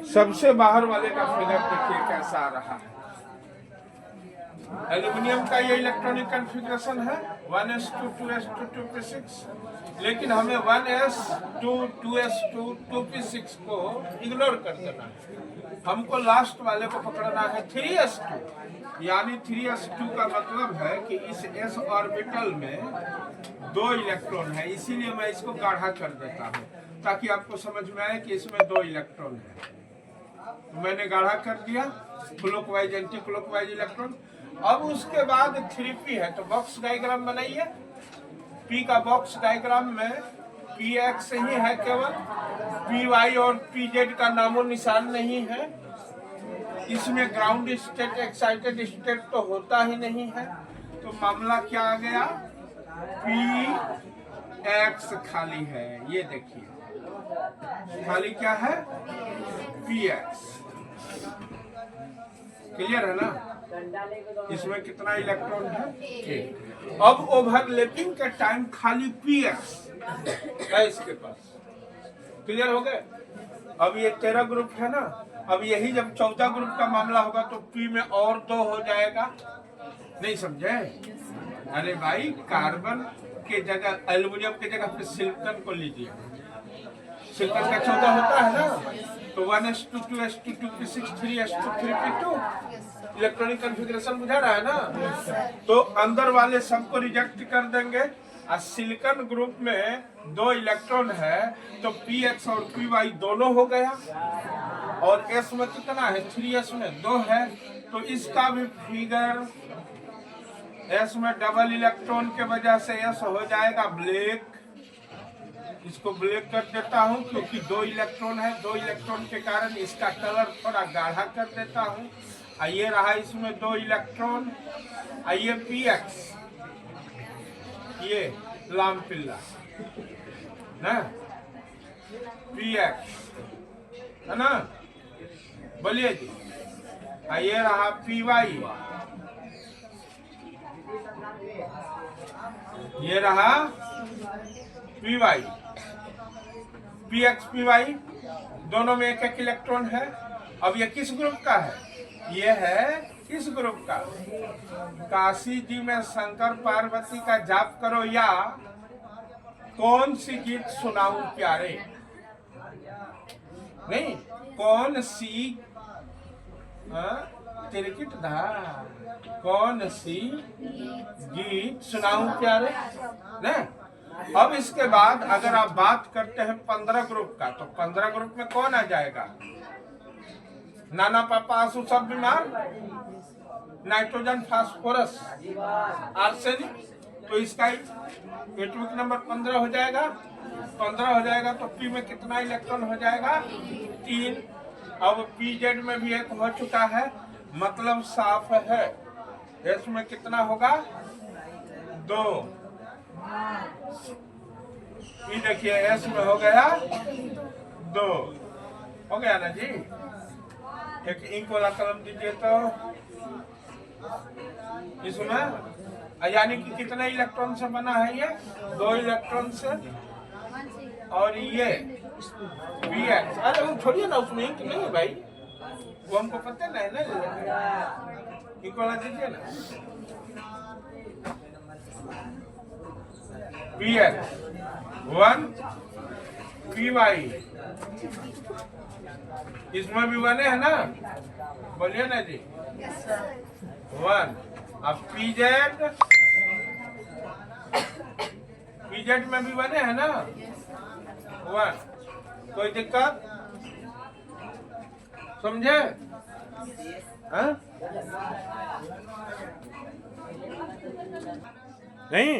सबसे बाहर वाले का फिगर देखिए कैसा आ रहा है। एल्यूमिनियम का ये इलेक्ट्रॉनिक कॉन्फ़िगरेशन है 1s2 2s2 2p6, लेकिन हमें 1s2 2s2 2p6 को इग्नोर कर देना है। हमको लास्ट वाले को पकड़ना है 3s2, यानी 3s2 का मतलब है कि इस s ऑर्बिटल में 2 इलेक्ट्रॉन है, इसीलिए मैं इसको गाढ़ा कर देता हूँ ताकि आपको समझ में आए कि इसमें 2 इलेक्ट्रॉन है। तो मैंने गाढ़ा कर दिया क्लॉकवाइज एंटी क्लॉकवाइज इलेक्ट्रॉन। अब उसके बाद 3p है तो बॉक्स डायग्राम बनाइए। p का बॉक्स डायग्राम में px ही है केवल, py और pz का नामो निशान नहीं है। इसमें ग्राउंड स्टेट एक्साइटेड स्टेट तो होता ही नहीं है। तो मामला क्या आ गया, px खाली है। ये देखिए खाली क्या है, px। क्लियर है ना? इसमें कितना इलेक्ट्रॉन है, एक। अब ओवरलैपिंग के टाइम खाली px है इसके पास। क्लियर हो गए? अब ये 13 ग्रुप है ना, अब यही जब 14 ग्रुप का मामला होगा तो p में और 2 हो जाएगा। नहीं समझे? अरे भाई कार्बन के जगह एल्युमिनियम के जगह पे सिलिकॉन को लीजिए। सिलिकॉन का 14 होता है ना, तो 1s2 2s2 2p6 3s2 3p2 electronic configuration बुझा रहा है ना। तो अंदर वाले सबको रिजेक्ट कर देंगे और सिलिकॉन ग्रुप में 2 इलेक्ट्रॉन है तो px और py दोनों हो गया। और s में कितना है, 3s में 2 है, तो इसका भी फिगर s में डबल इलेक्ट्रॉन के वजह से s हो जाएगा ब्लैक। इसको ब्लैक कर देता हूं क्योंकि 2 इलेक्ट्रॉन है, 2 इलेक्ट्रॉन के कारण इसका कलर थोड़ा गाढ़ा कर देता हूं। ये रहा इसमें 2 इलेक्ट्रॉन, ये px, ये लाम पिल्ला ना, px है ना, बोलिए जी। ये रहा py, ये रहा py, px py दोनों में एक एक इलेक्ट्रॉन है। अब ये किस ग्रुप का है, ये है किस ग्रुप का, काशी जी में शंकर पार्वती का जाप करो या कौन सी गीत सुनाऊं प्यारे, नहीं कौन सी तिरकिट धा, कौन सी गीत सुनाऊं प्यारे ना। अब इसके बाद अगर आप बात करते हैं 15 ग्रुप का, तो 15 ग्रुप में कौन आ जाएगा, नाना पापा आंसू सब बीमार, नाइट्रोजन फास्फोरस आर्सेनिक, तो इसका एटॉमिक नंबर 15 हो जाएगा। 15 हो जाएगा तो p में कितना इलेक्ट्रॉन हो जाएगा, 3। अब pz में भी एक हो चुका है, मतलब साफ है। s में कितना होगा, 2। ये देखिए s में हो गया 2, हो गया ना जी। एक इंक वाला कलम दीजिए तो इसमें यानी कि कितने इलेक्ट्रॉन से बना है, ये 2 इलेक्ट्रॉन से। और ये px, अरे वो छोड़िए ना, उसमें इंक नहीं है भाई, वो हमको पता नहीं है ना, इंक वाला दीजिए ना। px 1, py इसमें भी 1 है ना, बोलिए ना जी, 1। अब pz में भी 1 है ना, 1। कोई दिक्कत समझे? नहीं।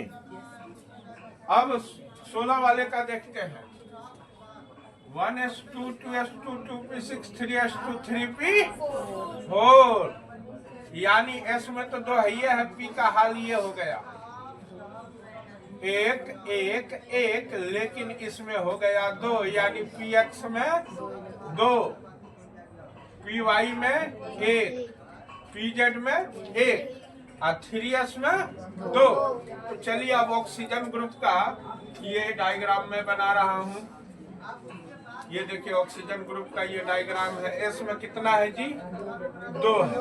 अब 16 वाले का देखते हैं, 1s2 2s2 2p6 3s2 3p4, यानी s में तो 2 है, p का हाल ये हो गया 1 1 1, लेकिन इसमें हो गया 2, यानी px में 2, py में 1, pz में 1 और 3s में 2। तो चलिए अब ऑक्सीजन ग्रुप का ये डायग्राम में बना रहा हूं। ये देखिए ऑक्सीजन ग्रुप का ये डायग्राम है। एस में कितना है जी? 2 है।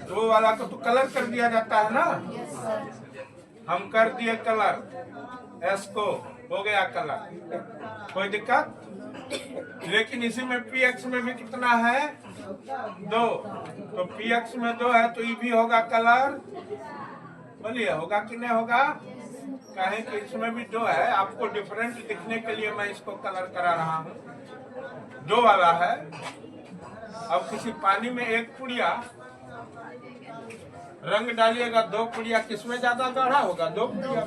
2 वाला को तो कलर कर दिया जाता है ना, हम कर दिए कलर, एस को हो गया कलर, कोई दिक्कत? लेकिन इसी में पीएक्स में भी कितना है? 2। तो पीएक्स में 2 है तो ये भी होगा कलर। बोलिए होगा कि नहीं होगा? कहें कि इसमें भी 2 है, आपको डिफरेंट दिखने के लिए मैं इसको कलर करा रहा हूँ। 2 वाला है। अब किसी पानी में 1 पुड़िया रंग डालिएगा, 2 पुड़िया किसमें ज्यादा गाढ़ा होगा? 2 पुड़िया।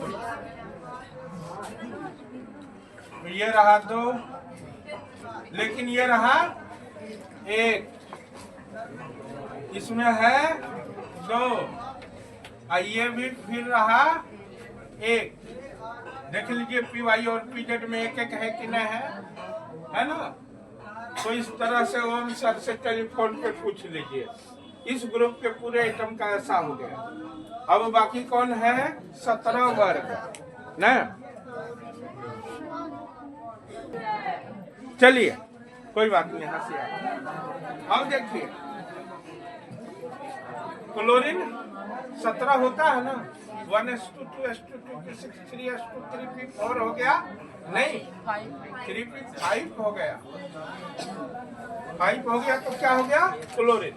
तो ये रहा 2, लेकिन ये रहा 1, इसमें है 2, ये भी फिर रहा 1। देख लीजिए पी वाई और पी जेड में 1-1 है कि नहीं है ना? तो इस तरह से ओम सर से टेलीफोन पे पूछ लीजिए। इस ग्रुप के पूरे आइटम का ऐसा हो गया। अब बाकी कौन है? 17 वर्ग ना। चलिए कोई बात नहीं, हंसी आ। अब देखिए क्लोरीन 17 होता है ना, 1s2 2s2 2p6 3s2 3p4 हो गया नहीं, 3p5 हो गया, 5 हो गया तो क्या हो गया? क्लोरीन।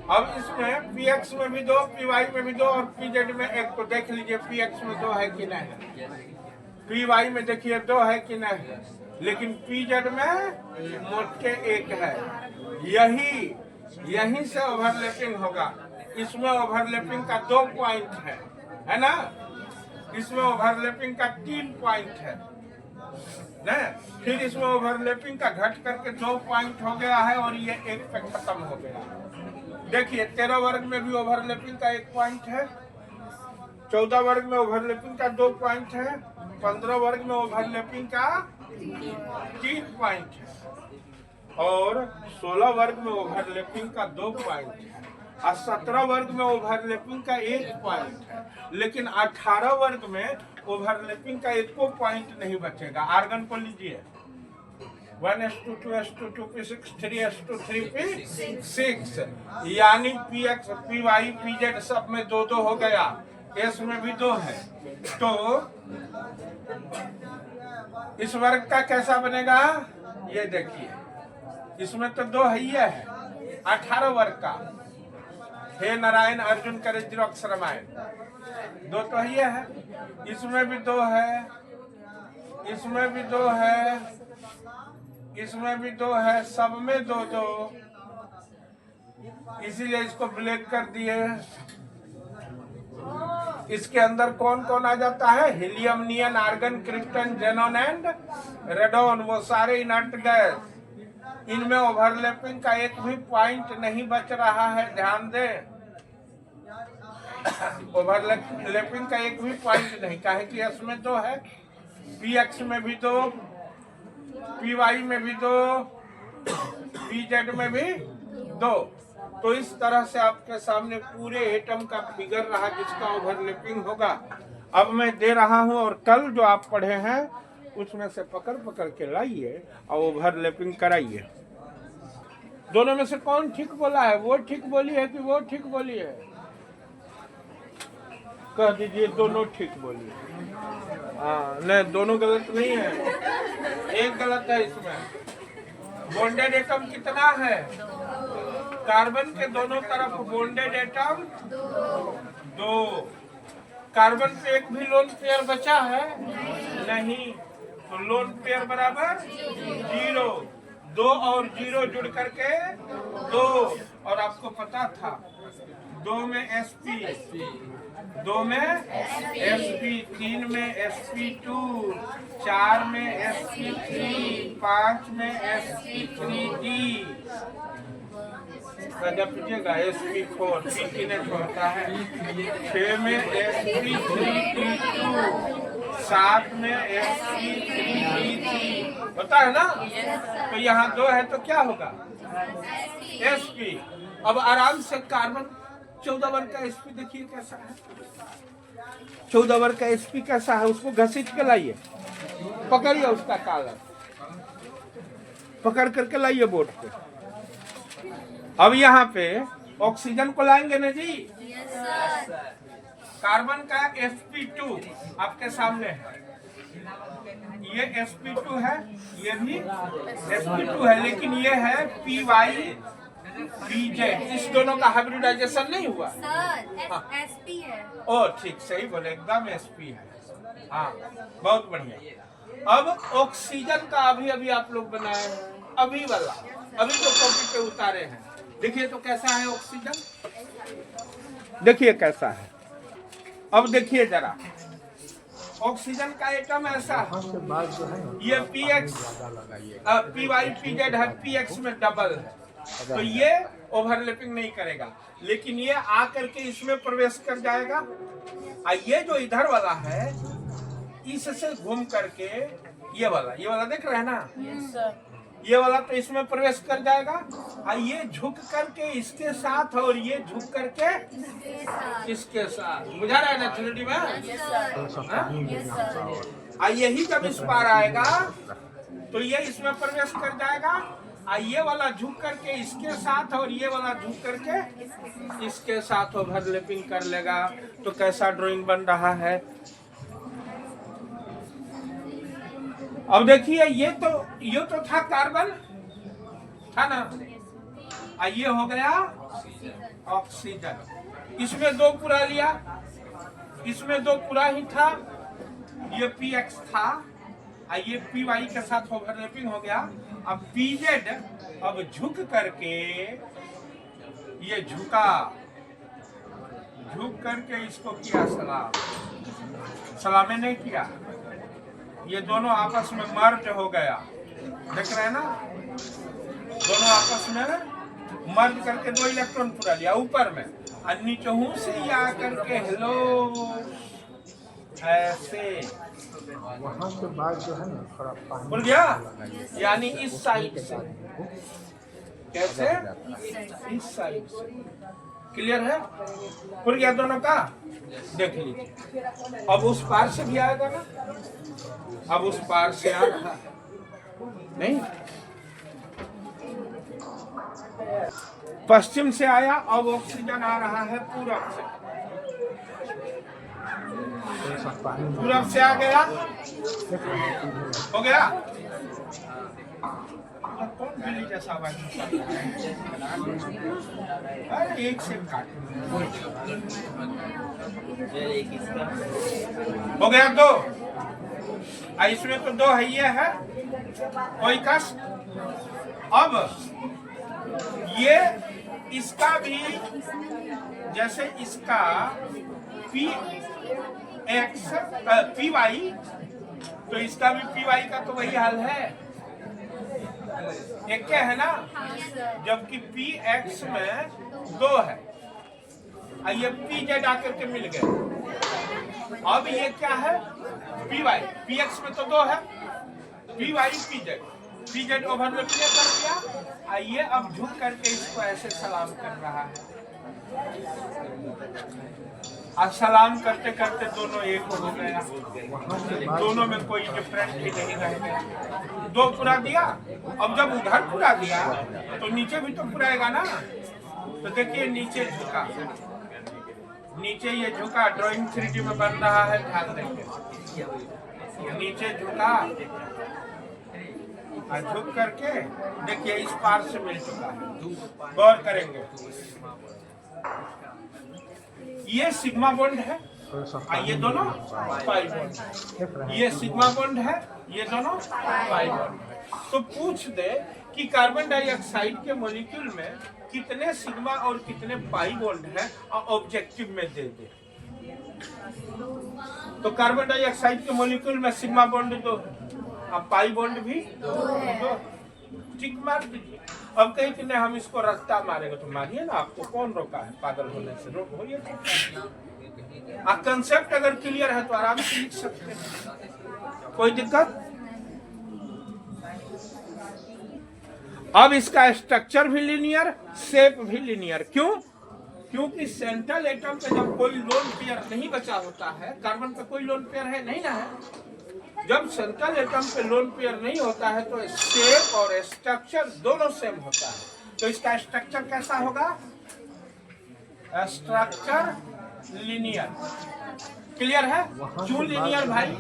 अब इसमें पीएक्स में भी 2, पीवाई में भी 2 और पीजेड में 1। तो देख लीजिए पीएक्स में 2 है कि नहीं है, पीवाई में देखिए 2 है कि नहीं है, लेकिन पीजेड में मोटे 1 है। यही से ओवरलैपिंग होगा। इसमें ओवरलैपिंग का 2 पॉइंट है ना? इसमें ओवरलैपिंग का 3 पॉइंट है ना? फिर इसमें ओवरलैपिंग का घट करके 2 पॉइंट हो गया है और ये 1 पे खत्म हो गया। देखिए 13 वर्ग में भी ओवरलैपिंग का 1 पॉइंट है, 14 वर्ग में ओवरलैपिंग का 2 पॉइंट है, 15 वर्ग में ओवरलैपिंग का 3 पॉइंट है और 16 वर्ग में ओवरलैपिंग का 2 पॉइंट है और 17 वर्ग में ओवरलैपिंग का 1 पॉइंट है। लेकिन 18 वर्ग में ओवरलैपिंग का 1 पॉइंट नहीं बचेगा। आर्गन को लीजिए 1s2 2s2 2p6 3s2 3p6, यानी px py pz सब में 2-2 हो गया, s में भी 2 है। तो इस वर्ग का कैसा बनेगा? ये देखिए इसमें तो 2 है ही है, 18 वर्ग का। हे नारायण अर्जुन करे जिरोक्स रामायण, 2 तो ही है। इसमें भी 2 है, इसमें भी 2 है, इसमें भी 2 है, सब में 2-2, इसीलिए इसको ब्लैक कर दिए। इसके अंदर कौन कौन आ जाता है? Helium, neon, argon, krypton, xenon and radon, वो सारे इनर्ट गैस। इनमें ओवरलैपिंग का 1 भी पॉइंट नहीं बच रहा है, ध्यान दें। ओवरलैपिंग का 1 भी पॉइंट नहीं, काहे कि इसमें 2 है, पीएक्स में भी 2, पीवाई में भी 2, पीजेड में भी 2। तो इस तरह से आपके सामने पूरे एटम का फिगर रहा जिसका ओवरलैपिंग होगा। अब मैं दे रहा हूं और कल जो आप पढ़े हैं उसमें से पकड़ पकड़ के लाइए और ओवरलैपिंग कराइए। दोनों में से कौन ठीक बोला है? वो ठीक बोली है कि वो ठीक बोली है? कह दीजिए दोनों ठीक बोली है। हाँ नहीं, दोनों गलत नहीं है, एक गलत है। इसमें बॉन्डेड एटम कितना है? कार्बन के दोनों तरफ बॉन्डेड एटम 2। कार्बन पे 1 भी लोन पेयर बचा है नहीं, तो लोन पेयर बराबर 0। 2 और 0 जुड़ करके 2, और आपको पता था 2 में sp, 2 में sp, 3 में sp2, 4 में sp3, 5 में sp3d, जब पूछेगा sp4 p होता है, 6 में sp3d2, 7 में sp3d3 होता है ना। तो यहाँ 2 है तो क्या होगा? sp। अब आराम से कार्बन 14 वर्ग का sp देखिए कैसा है, 14 वर्ग का sp कैसा है, उसको घसीट के लाइए, पकड़िए उसका कॉलर, पकड़ करके लाइए बोर्ड पे। अब यहाँ पे ऑक्सीजन को लाएंगे ना जी। कार्बन का sp2 आपके सामने है, ये sp2 है, ये भी sp2 है, लेकिन ये है py/pz, इस दोनों का हाइब्रिडाइजेशन नहीं हुआ सर। sp है। ओ ठीक, सही बोले, एकदम sp है। हाँ बहुत बढ़िया। अब ऑक्सीजन का अभी अभी आप लोग बनाए हैं, अभी वाला, अभी जो कॉपी पे उतारे हैं, देखिए तो कैसा है ऑक्सीजन, देखिए कैसा है। अब देखिए जरा, ऑक्सीजन का एटम ऐसा है, ये px py/pz है, px में डबल है, तो ये ओवरलैपिंग नहीं करेगा, लेकिन ये आकर के इसमें प्रवेश कर जाएगा। ये जो इधर वाला है, इससे घूम करके ये वाला देख रहे हैं ना, ये वाला तो इसमें प्रवेश कर जाएगा। ये झुक करके इसके साथ और ये झुक करके इसके साथ, बुझा रहा है ना 3D में। यही जब इस पार आएगा तो ये इसमें प्रवेश कर जाएगा। ये वाला झुक करके इसके साथ और ये वाला झुक करके इसके साथ ओवरलैपिंग कर लेगा। तो कैसा ड्राइंग बन रहा है। अब देखिए, ये तो था कार्बन, था ना, ये हो गया ऑक्सीजन। इसमें दो पूरा लिया, इसमें दो पूरा ही था, ये px था, ये py के साथ ओवरलैपिंग हो गया। अब pz अब झुक करके ये झुक करके इसको किया सलाम नहीं किया, ये दोनों आपस में मर्ज हो गया, देख रहे हैं ना, दोनों आपस में मर्ज करके दो इलेक्ट्रॉन पूरा लिया ऊपर में, और नीचे से ये आकर के हेलो ऐसे वहाँ के बाद जो है ना थोड़ा पानी खुल गया, यानी इस साइड से, कैसे इस साइड से, क्लियर है, खुल गया दोनों का। देख लीजिए, अब उस पार से भी आएगा ना, अब उस पार से आ रहा है नहीं, पश्चिम से आया, अब ऑक्सीजन आ रहा है पूरब से, पूरब से आ गया, हो गया। कौन बिल्ली जैसा आवाज, अरे एक से काट, हो गया दो, इसमें तो दो है, ये है कोई कस। अब ये इसका भी, जैसे इसका px py, तो इसका भी py का तो वही हाल है, एक क्या है ना, जबकि px में दो है, ये pz आकर के मिल गए। अब ये क्या है, py, px में तो दो है, py pz ओवरलैपिंग कर दिया, ये अब झुक करके इसको ऐसे सलाम कर रहा है, और सलाम करते करते दोनों एक हो गया, दोनों में कोई डिफरेंस भी नहीं रह गया। दो पूरा दिया, अब जब उधर पूरा दिया तो नीचे भी तो पूराएगा ना, तो देखिए नीचे झुका, नीचे ये झुका, ड्राइंग 3D में बन रहा है, ध्यान देंगे, नीचे झुका और झुक करके देखिए इस पार से मिल चुका है, गौर करेंगे, ये सिग्मा बॉन्ड है, ये दोनों पाई बॉन्ड, ये सिग्मा बॉन्ड है, ये दोनों पाई बॉन्ड है। तो पूछ दे कि कार्बन डाइऑक्साइड के मॉलिक्यूल में कितने सिग्मा और कितने पाई बॉन्ड है, और ऑब्जेक्टिव में दे दे। तो कार्बन डाइऑक्साइड के मॉलिक्यूल में सिग्मा बॉन्ड दो, पाई बॉन्ड भी दो, ठीक मार दीजिए। अब कहीं कि नहीं हम इसको रास्ता मारेंगे, तो मारिए ना, आपको कौन रोका है पागल होने से, रोक होइए। कंसेप्ट अगर क्लियर है तो आराम से लिख सकते हैं, कोई दिक्कत। अब इसका स्ट्रक्चर भी लीनियर, शेप भी लीनियर, क्यों? क्योंकि सेंट्रल एटम पे जब कोई लोन पेयर नहीं बचा होता है, कार्बन पे कोई लोन पेयर है नहीं ना है, जब सेंट्रल एटम पे लोन पेयर नहीं होता है तो शेप और स्ट्रक्चर दोनों सेम होता है। तो इसका स्ट्रक्चर कैसा होगा? Structure linear. क्लियर है? क्यों लीनियर भाई?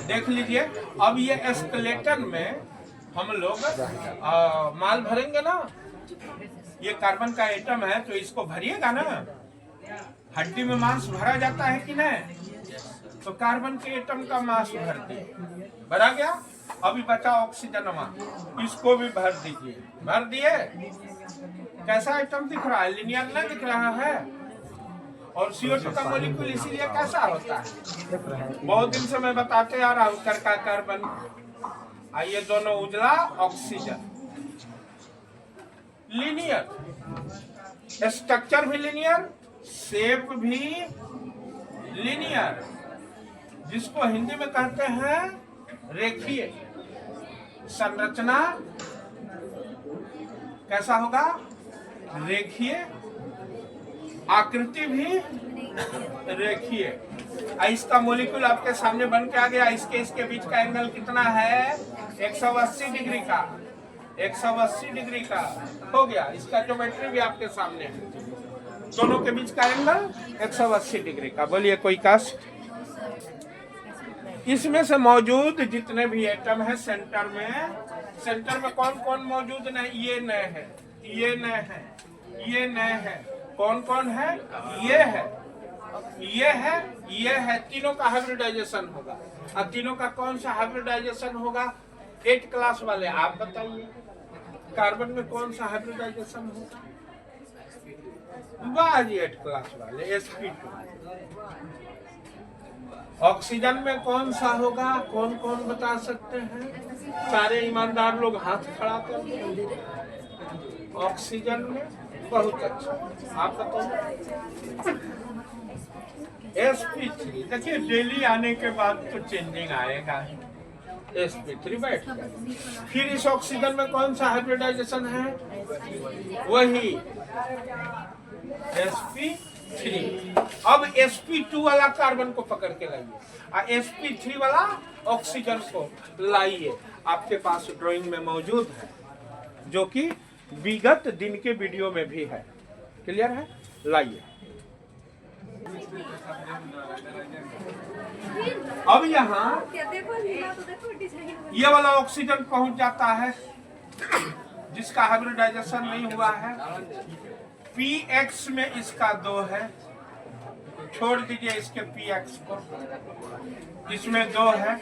देख लीजिए, अब ये एस्केलेटन में हम लोग माल भरेंगे ना, ये कार्बन का एटम है तो इसको भरिएगा ना। हड्डी में मांस भरा जाता है कि नहीं? तो कार्बन के एटम का मास भर दिए, भरा गया। अभी बचा ऑक्सीजन मास, इसको भी भर दीजिए। भर दिए। कैसा एटम दिख रहा है? लीनियर नहीं दिख रहा है। और CO2 का मॉलिक्यूल इसीलिए कैसा होता है? बहुत दिन से मैं बताते आ रहा हूँ, करका कार्बन, ये दोनों उजला ऑक्सीजन। लीनियर स्ट्रक्चर भी लीनियर, शेप भी लीनियर, जिसको हिंदी में कहते हैं रेखीय। संरचना कैसा होगा? रेखीय। आकृति भी रेखीय। इसका मॉलिक्यूल आपके सामने बन के आ गया। इसके बीच का एंगल कितना है? 180 डिग्री का। 180 डिग्री का हो गया। इसका ज्योमेट्री भी आपके सामने है। दोनों के बीच का एंगल 180 डिग्री का। बोलिए कोई कष्ट? इसमें से मौजूद जितने भी एटम है सेंटर में कौन कौन मौजूद नहीं? ये नए है, ये नए है, ये नए है। कौन कौन है? ये है, ये है, ये है। तीनों का हाइब्रिडाइजेशन होगा। और तीनों का कौन सा हाइब्रिडाइजेशन होगा? 8 क्लास वाले आप बताइए, कार्बन में कौन सा हाइब्रिडाइजेशन होगा? बाजी 8 क्लास वाले, sp2। ऑक्सीजन में कौन सा होगा? कौन कौन बता सकते हैं? सारे ईमानदार लोग हाथ खड़ा कर दें। ऑक्सीजन में बहुत अच्छा, आप बताइए। sp3। देखिए, डेली आने के बाद तो चेंजिंग आएगा। sp3 बैठ गया। फिर इस ऑक्सीजन में कौन सा हाइब्रिडाइजेशन है? वही sp3। अब sp2 वाला कार्बन को पकड़ के लाइए और sp3 वाला ऑक्सीजन को लाइए। आपके पास ड्राइंग में मौजूद है, जो कि विगत दिन के वीडियो में भी है। क्लियर है? लाइए। अब यहाँ ये वाला ऑक्सीजन पहुंच जाता है, जिसका हाइब्रिडाइजेशन नहीं हुआ है। px में इसका 2 है, छोड़ दीजिए इसके px को। इसमें 2 है,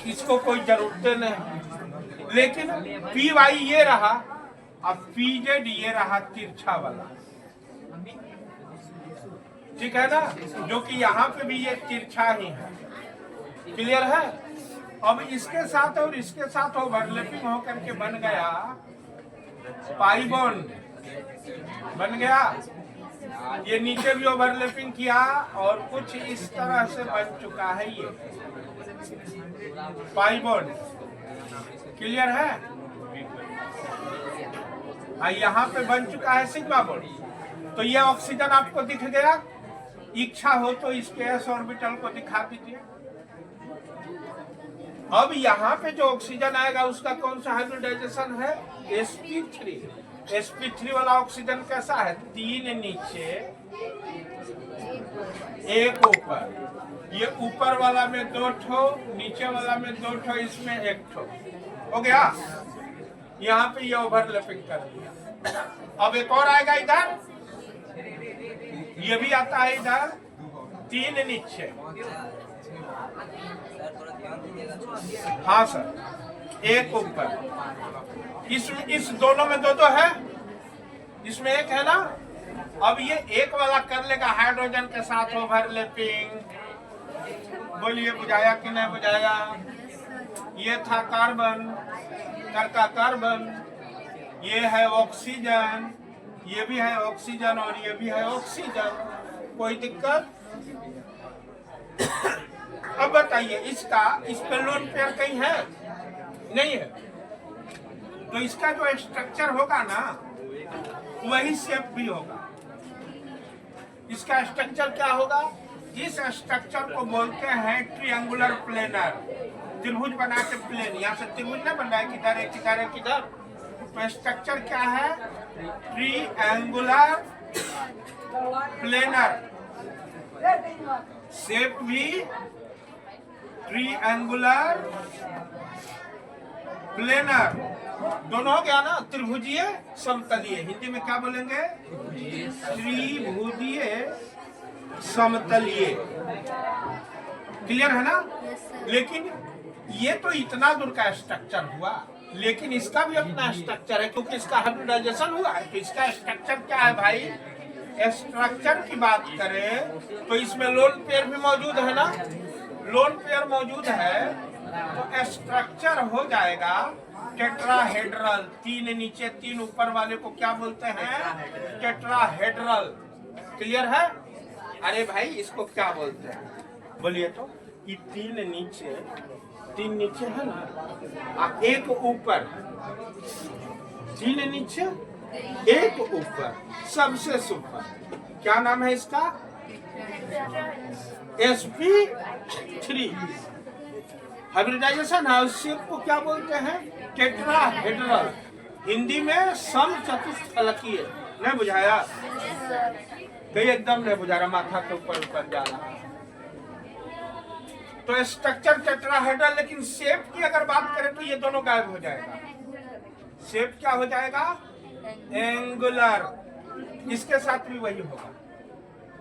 इसको कोई जरूरत नहीं। लेकिन py ये रहा, अब pz ये रहा तिरछा वाला। ठीक है ना? जो कि यहाँ पे भी ये तिरछा ही है। क्लियर है? अब इसके साथ और इसके साथ ओवरलैपिंग होकर के बन गया पाई बॉन्ड, बन गया। ये नीचे भी ओवरलैपिंग किया और कुछ इस तरह से बन चुका है ये पाई बॉन्ड। क्लियर है? यहाँ पे बन चुका है सिग्मा बॉन्ड। तो ये ऑक्सीजन आपको दिख गया। इच्छा हो तो इसके s ऑर्बिटल को दिखा दीजिए। अब यहाँ पे जो ऑक्सीजन आएगा उसका कौन सा हाइब्रिडाइजेशन है? sp3। sp3 वाला ऑक्सीजन कैसा है? 3 नीचे 1 ऊपर। ये ऊपर वाला में 2 ठो, नीचे वाला में 2 ठो, इसमें 1 ठो। हो गया? यहाँ पे ये ओवरलैपिंग कर दिया। अब एक और आएगा इधर, ये भी आता है इधर, 3 नीचे। हाँ सर, 1 ऊपर। इस दोनों में 2 है, इसमें 1 है ना। अब ये 1 वाला कर लेगा हाइड्रोजन के साथ ओवरलैपिंग। बोलिए बुझाया कि नहीं बुझाया? ये था कार्बन, करका कार्बन, ये है ऑक्सीजन, ये भी है ऑक्सीजन और ये भी है ऑक्सीजन। कोई दिक्कत? अब बताइए, इसका इस पे लोन पेयर कहीं है? नहीं है। तो इसका जो स्ट्रक्चर होगा ना, वही शेप भी होगा। इसका स्ट्रक्चर क्या होगा? इस स्ट्रक्चर को बोलते हैं ट्रायंगुलर प्लेनर। त्रिभुज बना के प्लेन, यहाँ से त्रिभुज ना बन रहा है, किधर है किधर है किधर। तो स्ट्रक्चर क्या है? ट्रीएंगुलर प्लेनर। शेप भी ट्रीएंगुलर प्लेनर। दोनों हो गया ना, त्रिभुजीय समतलीय। हिंदी में क्या बोलेंगे? त्रिभुजीय समतलीय। क्लियर है ना? लेकिन ये तो इतना दूर का स्ट्रक्चर हुआ, लेकिन इसका भी अपना स्ट्रक्चर है, क्योंकि इसका हाइब्रिडाइजेशन हुआ है। तो इसका स्ट्रक्चर क्या है भाई? स्ट्रक्चर की बात करें तो इसमें लोन पेयर भी मौजूद है ना, लोन पेयर मौजूद है, तो स्ट्रक्चर हो जाएगा टेट्राहेड्रल। 3 नीचे 3 ऊपर वाले को क्या बोलते हैं? टेट्राहेड्रल। क्लियर है? अरे भाई इसको क्या बोलते हैं बोलिए तो? ये 3 नीचे है ना, एक ऊपर, 3 नीचे 1 ऊपर, सबसे सुपर। क्या नाम है इसका? sp3 हाइब्रिडाइजेशन है। उस शेप को क्या बोलते हैं? टेट्राहेड्रल। हिंदी में समचतुष्फलकीय। नहीं बुझाया? कहीं एकदम नहीं बुझा रहा, माथा के ऊपर ऊपर जा रहा। तो स्ट्रक्चर टेट्राहेड्रल, लेकिन शेप की अगर बात करें तो ये दोनों गायब हो जाएगा। शेप क्या हो जाएगा? एंगुलर। इसके साथ भी वही होगा।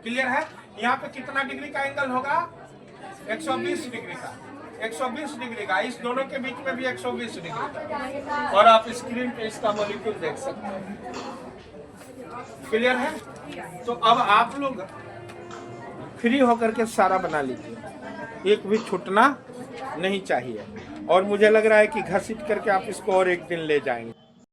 क्लियर है? यहाँ पे कितना डिग्री का एंगल होगा? 120 डिग्री का। 120 डिग्री का। इस दोनों के बीच में भी 120 डिग्री का। और आप स्क्रीन पे इसका मॉलिक्यूल देख सकते हैं। क्लियर है? तो अब आप लोग फ्री होकर के सारा बना लीजिए, एक भी छूटना नहीं चाहिए। और मुझे लग रहा है कि घसीट करके आप इसको और एक दिन ले जाएंगे।